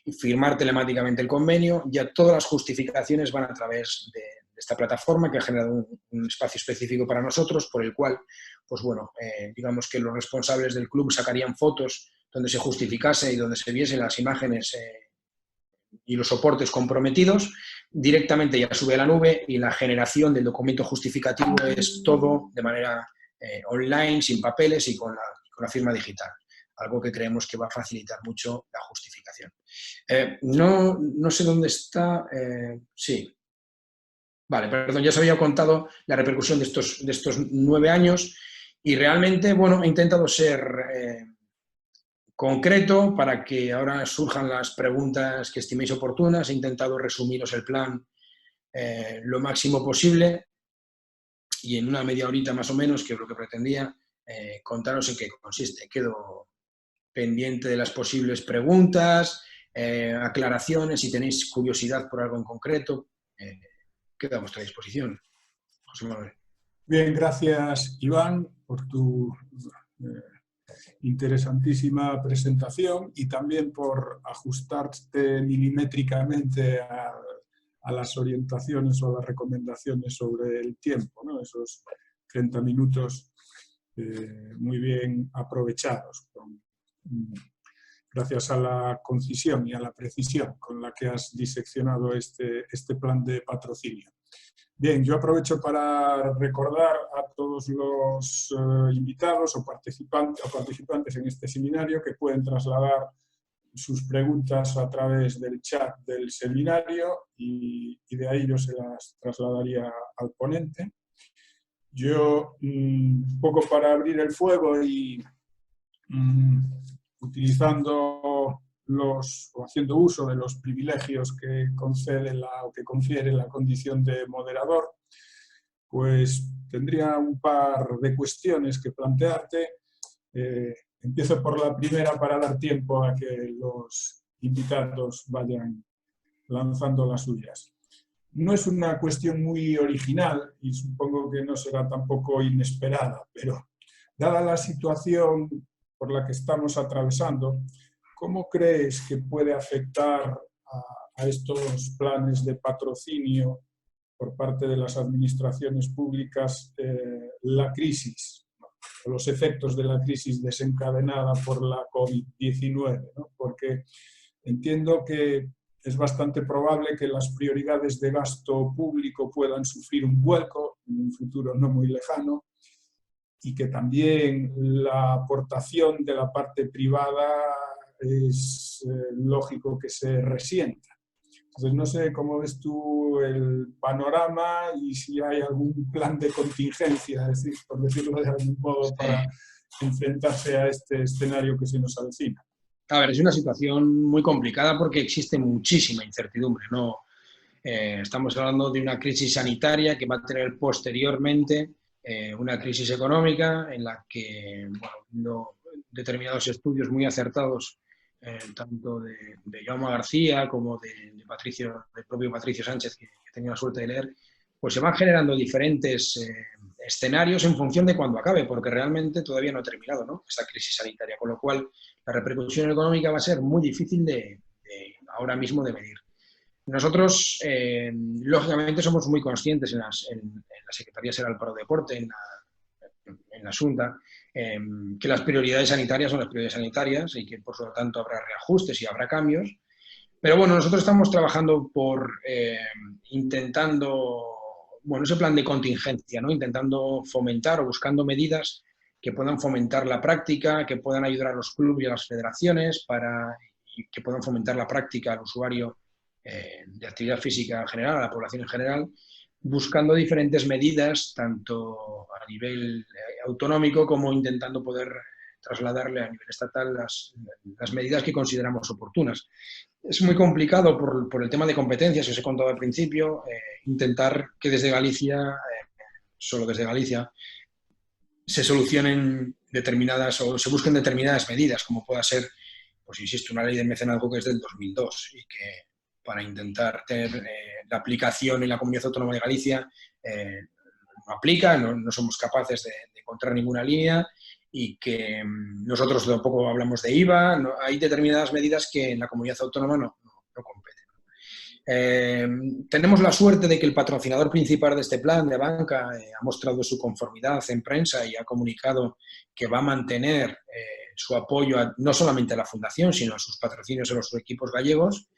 y firmar telemáticamente el convenio, ya todas las justificaciones van a través de esta plataforma, que ha generado un espacio específico para nosotros, por el cual, pues bueno, digamos que los responsables del club sacarían fotos donde se justificase y donde se viesen las imágenes y los soportes comprometidos, directamente ya sube a la nube, y la generación del documento justificativo es todo de manera online, sin papeles y con la firma digital. Algo que creemos que va a facilitar mucho la justificación. No sé dónde está. Sí. Vale, perdón, ya os había contado la repercusión de estos 9 años y realmente, bueno, he intentado ser concreto para que ahora surjan las preguntas que estiméis oportunas. He intentado resumiros el plan lo máximo posible y en una media horita más o menos, que es lo que pretendía, contaros en qué consiste. Quedo pendiente de las posibles preguntas, aclaraciones, si tenéis curiosidad por algo en concreto, quedo a vuestra disposición. José Manuel. Bien, gracias Iván por tu interesantísima presentación y también por ajustarte milimétricamente a las orientaciones o a las recomendaciones sobre el tiempo, ¿no? Esos 30 minutos muy bien aprovechados, gracias a la concisión y a la precisión con la que has diseccionado este plan de patrocinio. Bien, yo aprovecho para recordar a todos los invitados o participantes en este seminario que pueden trasladar sus preguntas a través del chat del seminario y de ahí yo se las trasladaría al ponente. Yo, un poco para abrir el fuego y utilizando o haciendo uso de los privilegios que concede o que confiere la condición de moderador, pues tendría un par de cuestiones que plantearte. Empiezo por la primera para dar tiempo a que los invitados vayan lanzando las suyas. No es una cuestión muy original y supongo que no será tampoco inesperada, pero dada la situación por la que estamos atravesando, ¿cómo crees que puede afectar a estos planes de patrocinio por parte de las administraciones públicas la crisis, o los efectos de la crisis desencadenada por la COVID-19, ¿no? Porque entiendo que es bastante probable que las prioridades de gasto público puedan sufrir un vuelco en un futuro no muy lejano y que también la aportación de la parte privada es lógico que se resienta. Entonces, no sé cómo ves tú el panorama y si hay algún plan de contingencia, es decir, por decirlo de algún modo, para enfrentarse a este escenario que se nos avecina. A ver, es una situación muy complicada porque existe muchísima incertidumbre, ¿no? Estamos hablando de una crisis sanitaria que va a tener posteriormente una crisis económica en la que determinados estudios muy acertados, tanto de Jaume García como del propio Patricio Sánchez, que he tenido la suerte de leer, pues se van generando diferentes escenarios en función de cuándo acabe, porque realmente todavía no ha terminado, ¿no?, esta crisis sanitaria, con lo cual la repercusión económica va a ser muy difícil ahora mismo de medir. Nosotros, lógicamente, somos muy conscientes en la Secretaría General para el Deporte, en la Xunta, que las prioridades sanitarias son las prioridades sanitarias y que, por lo tanto, habrá reajustes y habrá cambios. Pero bueno, nosotros estamos trabajando intentando, ese plan de contingencia, ¿no?, intentando fomentar o buscando medidas que puedan fomentar la práctica, que puedan ayudar a los clubes y a las federaciones y que puedan fomentar la práctica al usuario de actividad física en general, a la población en general, buscando diferentes medidas, tanto a nivel autonómico como intentando poder trasladarle a nivel estatal las medidas que consideramos oportunas. Es muy complicado por el tema de competencias que os he contado al principio, intentar que desde Galicia, solo desde Galicia, se solucionen o se busquen determinadas medidas, como pueda ser, pues insisto, una ley de mecenazgo que es del 2002 y que para intentar tener la aplicación en la Comunidad Autónoma de Galicia no aplica, no somos capaces de encontrar ninguna línea y que nosotros tampoco hablamos de IVA, hay determinadas medidas que en la Comunidad Autónoma no competen. Tenemos la suerte de que el patrocinador principal de este plan de banca ha mostrado su conformidad en prensa y ha comunicado que va a mantener su apoyo no solamente a la fundación, sino a sus patrocinios en los equipos gallegos,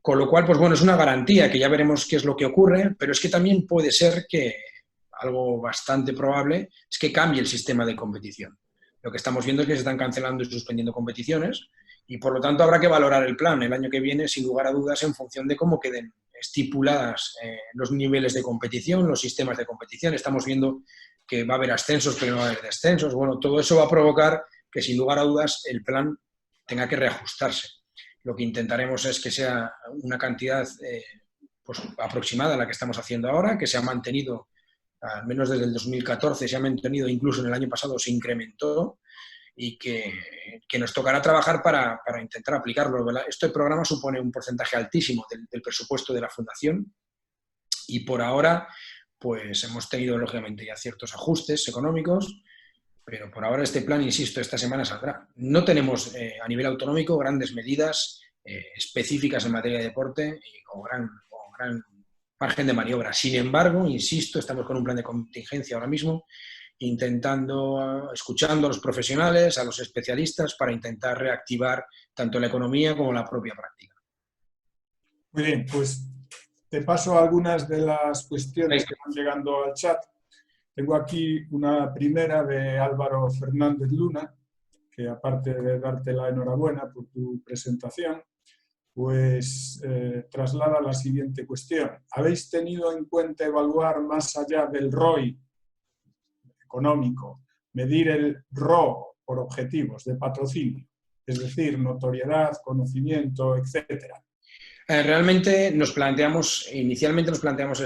con lo cual, pues bueno, es una garantía que ya veremos qué es lo que ocurre, pero es que también puede ser que algo bastante probable es que cambie el sistema de competición. Lo que estamos viendo es que se están cancelando y suspendiendo competiciones y, por lo tanto, habrá que valorar el plan el año que viene, sin lugar a dudas, en función de cómo queden estipuladas los niveles de competición, los sistemas de competición. Estamos viendo que va a haber ascensos, pero no va a haber descensos. Bueno, todo eso va a provocar que, sin lugar a dudas, el plan tenga que reajustarse. Lo que intentaremos es que sea una cantidad pues, aproximada a la que estamos haciendo ahora, que se ha mantenido, al menos desde el 2014, se ha mantenido, incluso en el año pasado se incrementó, y que nos tocará trabajar para intentar aplicarlo, ¿verdad? Este programa supone un porcentaje altísimo del presupuesto de la Fundación y por ahora pues hemos tenido lógicamente ya ciertos ajustes económicos, pero por ahora este plan, insisto, esta semana saldrá. No tenemos a nivel autonómico grandes medidas específicas en materia de deporte y con gran margen de maniobra. Sin embargo, insisto, estamos con un plan de contingencia ahora mismo, escuchando a los profesionales, a los especialistas, para intentar reactivar tanto la economía como la propia práctica. Muy bien, pues te paso algunas de las cuestiones que van llegando al chat. Tengo aquí una primera de Álvaro Fernández Luna, que aparte de darte la enhorabuena por tu presentación, pues traslada la siguiente cuestión. ¿Habéis tenido en cuenta evaluar más allá del ROI económico, medir el RO por objetivos de patrocinio, es decir, notoriedad, conocimiento, etcétera? Realmente inicialmente nos planteamos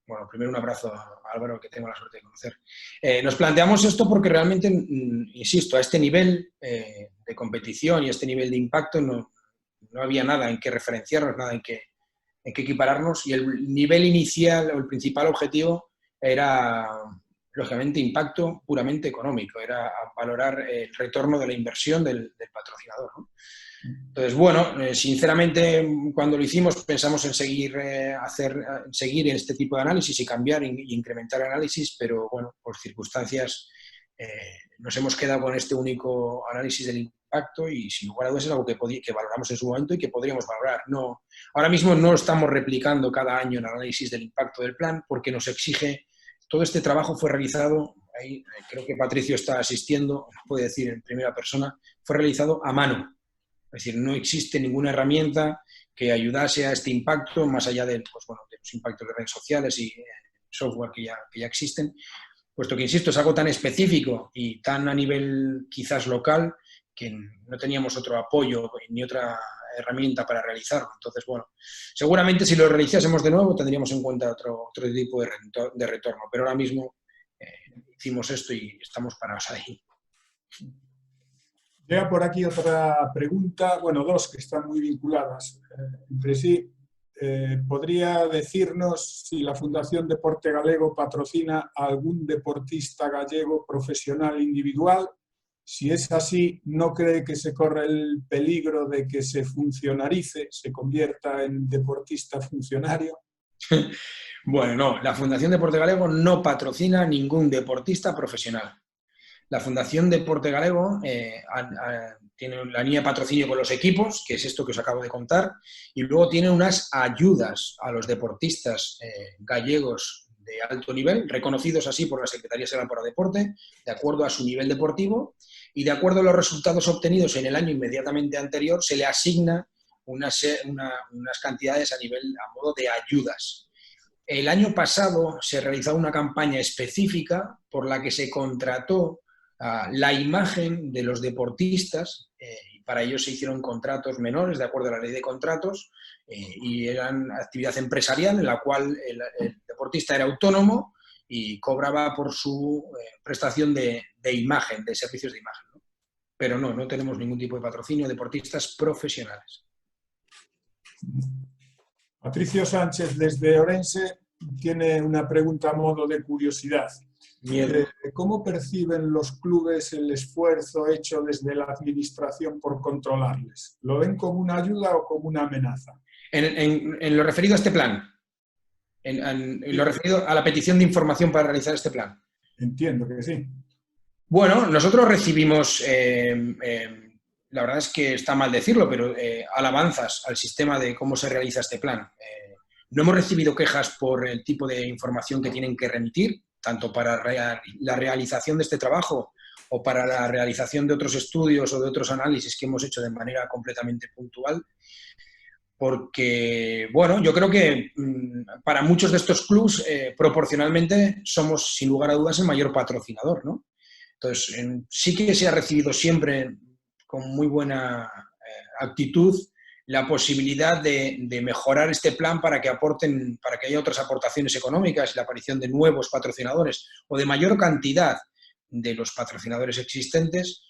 bueno, primero un abrazo a Álvaro, que tengo la suerte de conocer. Nos planteamos esto porque realmente, insisto, a este nivel de competición y a este nivel de impacto no había nada en que referenciarnos, nada en que equipararnos, y el nivel inicial o el principal objetivo era, lógicamente, impacto puramente económico, era valorar el retorno de la inversión del patrocinador, ¿no? Entonces, bueno, sinceramente, cuando lo hicimos pensamos en seguir este tipo de análisis y cambiar e incrementar el análisis, pero bueno, por circunstancias nos hemos quedado con este único análisis del impacto y sin lugar a dudas es algo que valoramos en su momento y que podríamos valorar. No, ahora mismo no estamos replicando cada año el análisis del impacto del plan porque nos exige, todo este trabajo fue realizado, ahí creo que Patricio está asistiendo, puede decir en primera persona, fue realizado a mano. Es decir, no existe ninguna herramienta que ayudase a este impacto, más allá de, pues, bueno, de los impactos de redes sociales y software que ya existen, puesto que, insisto, es algo tan específico y tan a nivel quizás local que no teníamos otro apoyo ni otra herramienta para realizarlo. Entonces, bueno, seguramente si lo realizásemos de nuevo tendríamos en cuenta otro tipo de retorno, pero ahora mismo hicimos esto y estamos parados ahí. Llega por aquí otra pregunta, bueno, dos que están muy vinculadas entre sí. ¿Podría decirnos si la Fundación Deporte Galego patrocina a algún deportista gallego profesional individual? Si es así, ¿no cree que se corre el peligro de que se funcionarice, se convierta en deportista funcionario? Bueno, no, la Fundación Deporte Galego no patrocina a ningún deportista profesional. La Fundación Deporte Galego tiene la línea de patrocinio con los equipos, que es esto que os acabo de contar, y luego tiene unas ayudas a los deportistas gallegos de alto nivel, reconocidos así por la Secretaría General para Deporte, de acuerdo a su nivel deportivo, y de acuerdo a los resultados obtenidos en el año inmediatamente anterior, se le asigna unas cantidades a modo de ayudas. El año pasado se realizó una campaña específica por la que se contrató la imagen de los deportistas y para ello se hicieron contratos menores de acuerdo a la ley de contratos y eran actividad empresarial en la cual el deportista era autónomo y cobraba por su prestación de imagen, de servicios de imagen, ¿no? Pero no tenemos ningún tipo de patrocinio de deportistas profesionales. Patricio Sánchez desde Orense tiene una pregunta a modo de curiosidad. ¿Cómo perciben los clubes el esfuerzo hecho desde la administración por controlarles? ¿Lo ven como una ayuda o como una amenaza? En lo referido a este plan, en lo referido a la petición de información para realizar este plan. Entiendo que sí. Bueno, nosotros recibimos, la verdad es que está mal decirlo, pero alabanzas al sistema de cómo se realiza este plan. No hemos recibido quejas por el tipo de información que tienen que remitir, tanto para la realización de este trabajo o para la realización de otros estudios o de otros análisis que hemos hecho de manera completamente puntual, porque, bueno, yo creo que para muchos de estos clubs proporcionalmente somos, sin lugar a dudas, el mayor patrocinador, ¿no? Entonces, sí que se ha recibido siempre con muy buena actitud la posibilidad de mejorar este plan para que aporten, para que haya otras aportaciones económicas, la aparición de nuevos patrocinadores o de mayor cantidad de los patrocinadores existentes,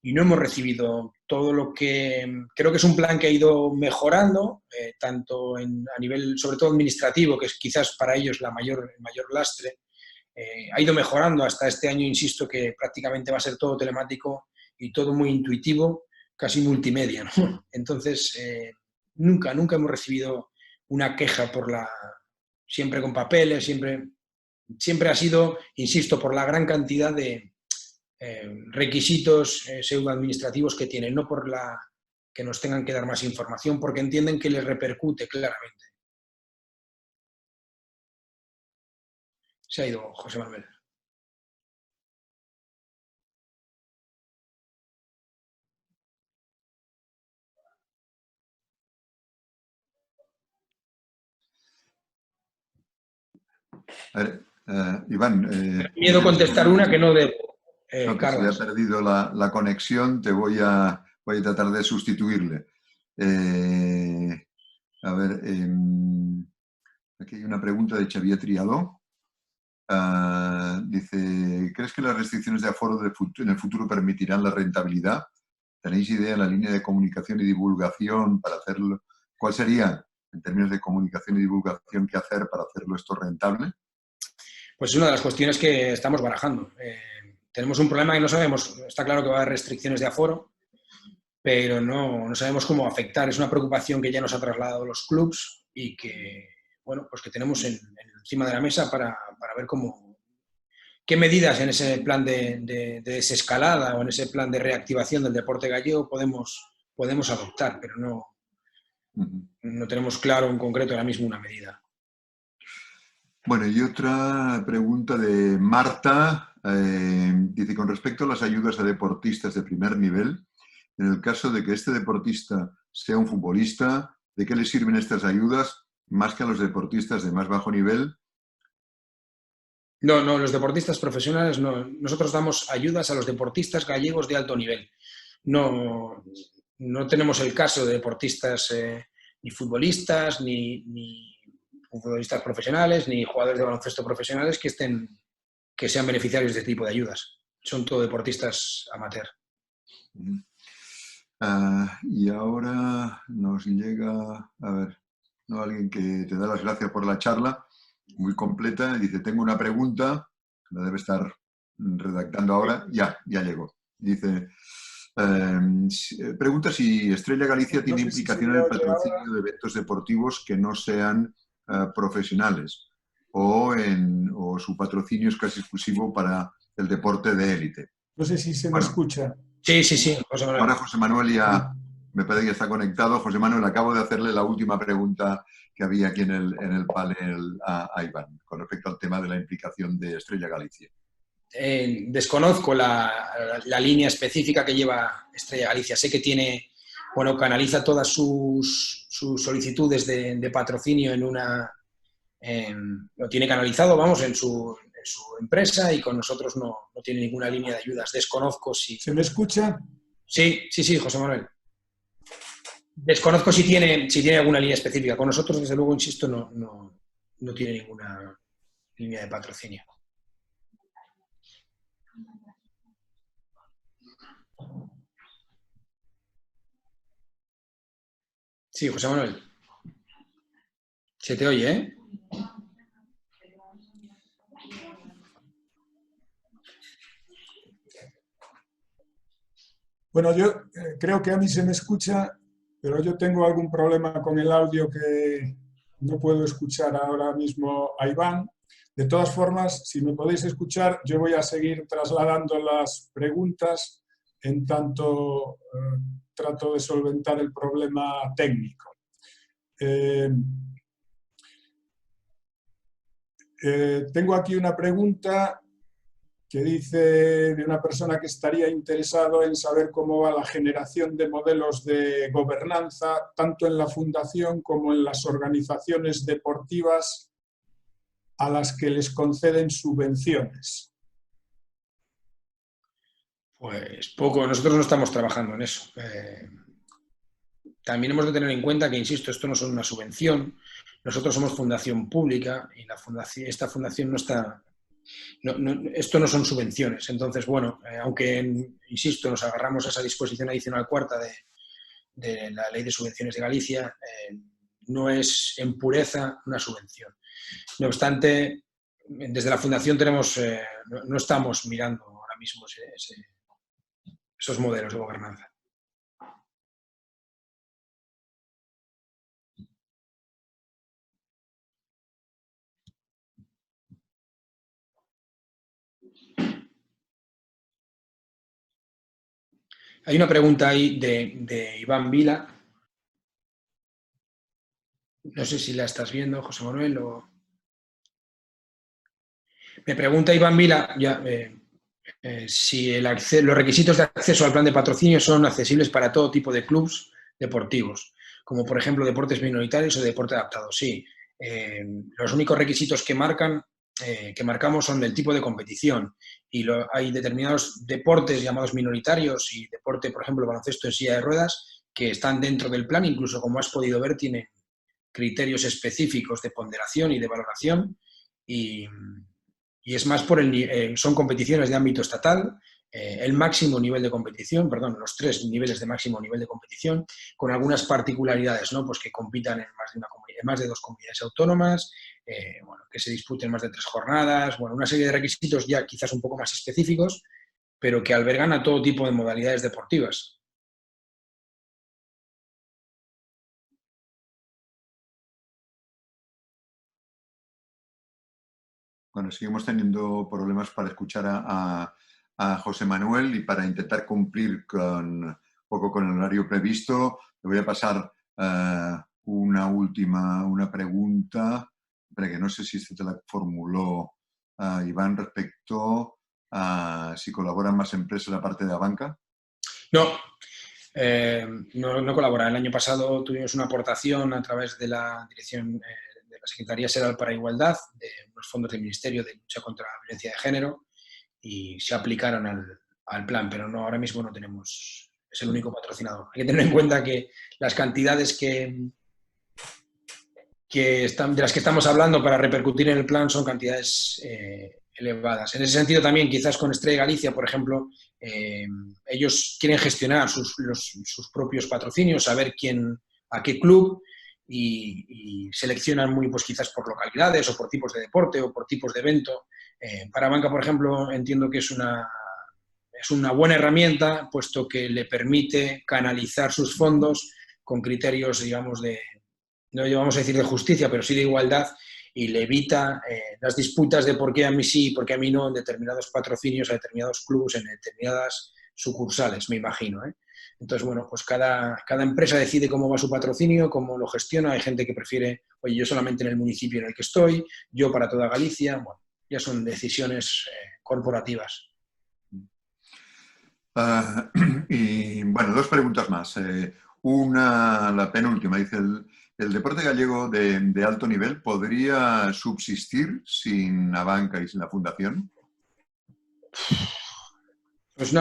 y no hemos recibido todo lo que... Creo que es un plan que ha ido mejorando, tanto a nivel, sobre todo administrativo, que es quizás para ellos el mayor lastre. Ha ido mejorando hasta este año, insisto, que prácticamente va a ser todo telemático y todo muy intuitivo, casi multimedia, ¿no? Entonces, nunca hemos recibido una queja siempre con papeles, siempre ha sido, insisto, por la gran cantidad de requisitos pseudoadministrativos que tienen, no por que nos tengan que dar más información, porque entienden que les repercute claramente. Se ha ido José Manuel. A ver, Iván. Miedo a contestar una que no debo. No, que se le ha perdido la conexión, te voy a tratar de sustituirle. A ver, aquí hay una pregunta de Xavier Triadó. Dice, ¿crees que las restricciones de aforo en el futuro permitirán la rentabilidad? ¿Tenéis idea en la línea de comunicación y divulgación para hacerlo? ¿Cuál sería, en términos de comunicación y divulgación, qué hacer para hacerlo esto rentable? Pues es una de las cuestiones que estamos barajando. Tenemos un problema que no sabemos, está claro que va a haber restricciones de aforo, pero no sabemos cómo afectar. Es una preocupación que ya nos ha trasladado los clubs y que, bueno, pues que tenemos encima de la mesa para ver qué medidas en ese plan de desescalada o en ese plan de reactivación del deporte gallego podemos adoptar, pero no tenemos claro en concreto ahora mismo una medida. Bueno, y otra pregunta de Marta. Dice, con respecto a las ayudas a deportistas de primer nivel, en el caso de que este deportista sea un futbolista, ¿de qué le sirven estas ayudas más que a los deportistas de más bajo nivel? No, los deportistas profesionales no. Nosotros damos ayudas a los deportistas gallegos de alto nivel. No tenemos el caso de deportistas ni futbolistas, ni futbolistas profesionales, ni jugadores de baloncesto profesionales que sean beneficiarios de este tipo de ayudas. Son todo deportistas amateur. Y ahora nos llega, a ver, alguien que te da las gracias por la charla, muy completa. Dice, tengo una pregunta, la debe estar redactando ahora. Ya llegó. Dice, pregunta si Estrella Galicia tiene implicación en el patrocinio de eventos deportivos que no sean profesionales o su patrocinio es casi exclusivo para el deporte de élite. No sé si se me escucha. Sí, José Manuel. Ahora José Manuel ya me parece que está conectado. José Manuel, acabo de hacerle la última pregunta que había aquí en el panel a Iván, con respecto al tema de la implicación de Estrella Galicia. Desconozco la línea específica que lleva Estrella Galicia. Sé que canaliza todas sus solicitudes de patrocinio lo tiene canalizado, en su empresa, y con nosotros no tiene ninguna línea de ayudas. Desconozco si... ¿Se me escucha? Sí, José Manuel. Desconozco si tiene alguna línea específica. Con nosotros, desde luego, insisto, no tiene ninguna línea de patrocinio. Sí, José Manuel. Se te oye, ¿eh? Bueno, yo creo que a mí se me escucha, pero yo tengo algún problema con el audio que no puedo escuchar ahora mismo a Iván. De todas formas, si me podéis escuchar, yo voy a seguir trasladando las preguntas en tanto trato de solventar el problema técnico. Tengo aquí una pregunta que dice de una persona que estaría interesado en saber cómo va la generación de modelos de gobernanza, tanto en la fundación como en las organizaciones deportivas a las que les conceden subvenciones. Pues poco, nosotros no estamos trabajando en eso. También hemos de tener en cuenta que, insisto, esto no es una subvención. Nosotros somos fundación pública y esta fundación no está... esto no son subvenciones. Entonces, bueno, aunque, insisto, nos agarramos a esa disposición adicional cuarta de la Ley de Subvenciones de Galicia, no es en pureza una subvención. No obstante, desde la fundación no estamos mirando ahora mismo esos modelos de gobernanza. Hay una pregunta ahí de Iván Vila. No sé si la estás viendo, José Manuel, o... Me pregunta Iván Vila si los requisitos de acceso al plan de patrocinio son accesibles para todo tipo de clubes deportivos, como por ejemplo deportes minoritarios o deporte adaptado. Sí, los únicos requisitos que marcamos son del tipo de competición y hay determinados deportes llamados minoritarios y deporte, por ejemplo, baloncesto en silla de ruedas, que están dentro del plan, incluso como has podido ver, tienen criterios específicos de ponderación y de valoración y es más son competiciones de ámbito estatal, el máximo nivel de competición, perdón, los 3 niveles de máximo nivel de competición, con algunas particularidades, ¿no? Pues que compitan en más de 2 comunidades autónomas, bueno, que se disputen más de 3 jornadas, bueno, una serie de requisitos ya quizás un poco más específicos, pero que albergan a todo tipo de modalidades deportivas. Bueno, seguimos teniendo problemas para escuchar a José Manuel y para intentar cumplir un poco con el horario previsto. Le voy a pasar una pregunta, que no sé si te la formuló Iván, respecto a si colaboran más empresas aparte de la banca. No, no colabora. El año pasado tuvimos una aportación a través de la dirección de la Secretaría General para Igualdad, de unos fondos del Ministerio de Lucha contra la Violencia de Género, y se aplicaron al plan, pero no, ahora mismo no tenemos, es el único patrocinador. Hay que tener en cuenta que las cantidades de las que estamos hablando para repercutir en el plan son cantidades elevadas. En ese sentido también, quizás con Estrella Galicia, por ejemplo, ellos quieren gestionar sus propios patrocinios, saber a qué club y seleccionan muy, pues quizás por localidades o por tipos de deporte o por tipos de evento. Para banca, por ejemplo, entiendo que es una buena herramienta, puesto que le permite canalizar sus fondos con criterios, digamos, no vamos a decir de justicia, pero sí de igualdad, y le evita las disputas de por qué a mí sí y por qué a mí no en determinados patrocinios, a determinados clubes, en determinadas sucursales, me imagino. Entonces, bueno, pues cada empresa decide cómo va su patrocinio, cómo lo gestiona. Hay gente que prefiere, oye, yo solamente en el municipio en el que estoy, yo para toda Galicia. Bueno, ya son decisiones corporativas. Y bueno, 2 preguntas más. La penúltima, dice, ¿el deporte gallego de alto nivel podría subsistir sin la banca y sin la fundación? Pues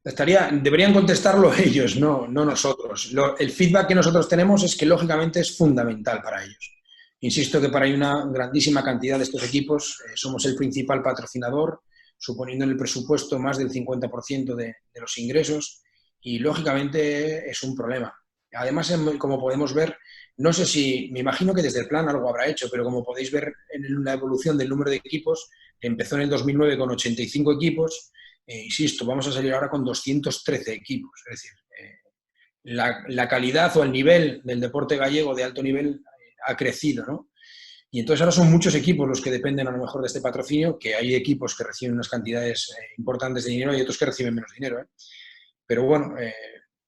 deberían contestarlo ellos, no nosotros. El feedback que nosotros tenemos es que lógicamente es fundamental para ellos. Insisto que para una grandísima cantidad de estos equipos somos el principal patrocinador, suponiendo en el presupuesto más del 50% de los ingresos, y lógicamente es un problema. Además, como podemos ver, no sé si, me imagino que desde el plan algo habrá hecho, pero como podéis ver en la evolución del número de equipos, empezó en el 2009 con 85 equipos, insisto, vamos a salir ahora con 213 equipos. Es decir, la calidad o el nivel del deporte gallego de alto nivel ha crecido, ¿no? Y entonces ahora son muchos equipos los que dependen a lo mejor de este patrocinio, que hay equipos que reciben unas cantidades importantes de dinero y otros que reciben menos dinero. Pero bueno,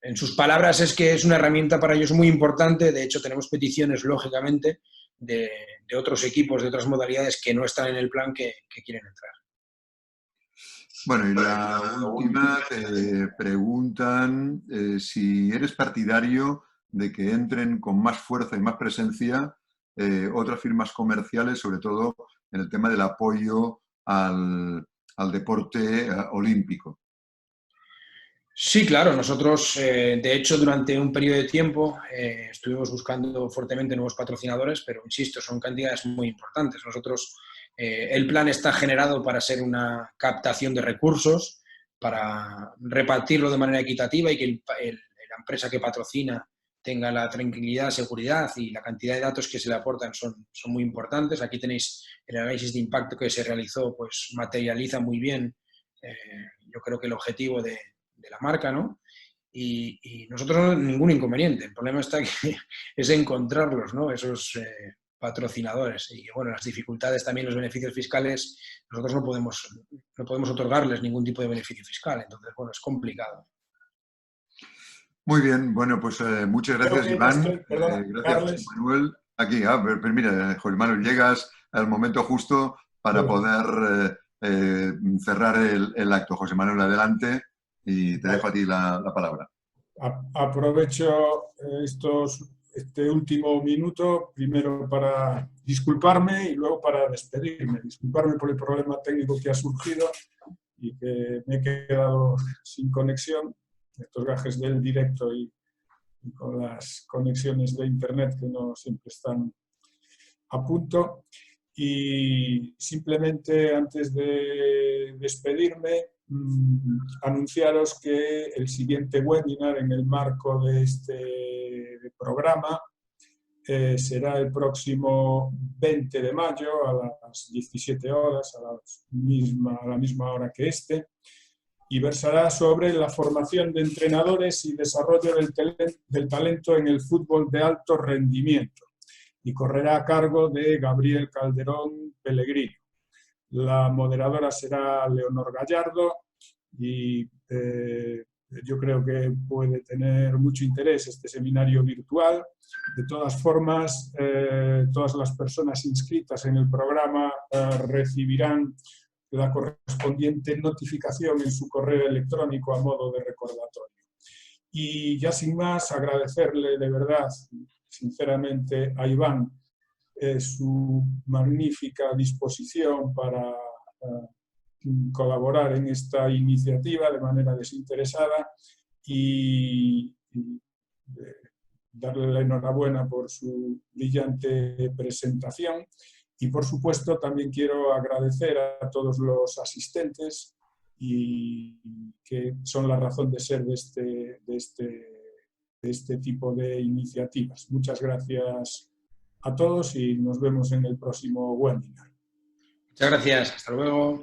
en sus palabras es que es una herramienta para ellos muy importante. De hecho, tenemos peticiones, lógicamente, de otros equipos, de otras modalidades que no están en el plan que quieren entrar. Bueno, y la última, te preguntan si eres partidario de que entren con más fuerza y más presencia otras firmas comerciales, sobre todo en el tema del apoyo al deporte olímpico. Sí, claro. Nosotros, de hecho, durante un periodo de tiempo estuvimos buscando fuertemente nuevos patrocinadores, pero, insisto, son cantidades muy importantes. Nosotros, el plan está generado para ser una captación de recursos, para repartirlo de manera equitativa y que la empresa que patrocina tenga la tranquilidad, seguridad, y la cantidad de datos que se le aportan son muy importantes. Aquí tenéis el análisis de impacto que se realizó, pues materializa muy bien, yo creo que el objetivo de la marca, ¿no? Y nosotros no tenemos ningún inconveniente. El problema está que es encontrarlos, ¿no? Esos patrocinadores. Y bueno, las dificultades también, los beneficios fiscales, nosotros no podemos otorgarles ningún tipo de beneficio fiscal. Entonces, bueno, es complicado. Muy bien, bueno, pues muchas Creo gracias, que ya Iván. estoy, perdona, Gracias, José Carles. Manuel. Aquí, pero mira, José Manuel, llegas al momento justo para poder cerrar el acto. José Manuel, adelante y te dejo a ti la palabra. Aprovecho este último minuto, primero para disculparme y luego para despedirme. Disculparme por el problema técnico que ha surgido y que me he quedado sin conexión, estos gajes del directo y con las conexiones de internet que no siempre están a punto. Y simplemente, antes de despedirme, anunciaros que el siguiente webinar en el marco de este programa será el próximo 20 de mayo a las 17 horas, a la misma hora que este, y versará sobre la formación de entrenadores y desarrollo del talento en el fútbol de alto rendimiento, y correrá a cargo de Gabriel Calderón Pellegrino. La moderadora será Leonor Gallardo y yo creo que puede tener mucho interés este seminario virtual. De todas formas, todas las personas inscritas en el programa recibirán la correspondiente notificación en su correo electrónico a modo de recordatorio. Y ya sin más, agradecerle de verdad, sinceramente, a Iván su magnífica disposición para colaborar en esta iniciativa de manera desinteresada y darle la enhorabuena por su brillante presentación. Y por supuesto también quiero agradecer a todos los asistentes y que son la razón de ser de este tipo de iniciativas. Muchas gracias a todos y nos vemos en el próximo webinar. Muchas gracias. Hasta luego.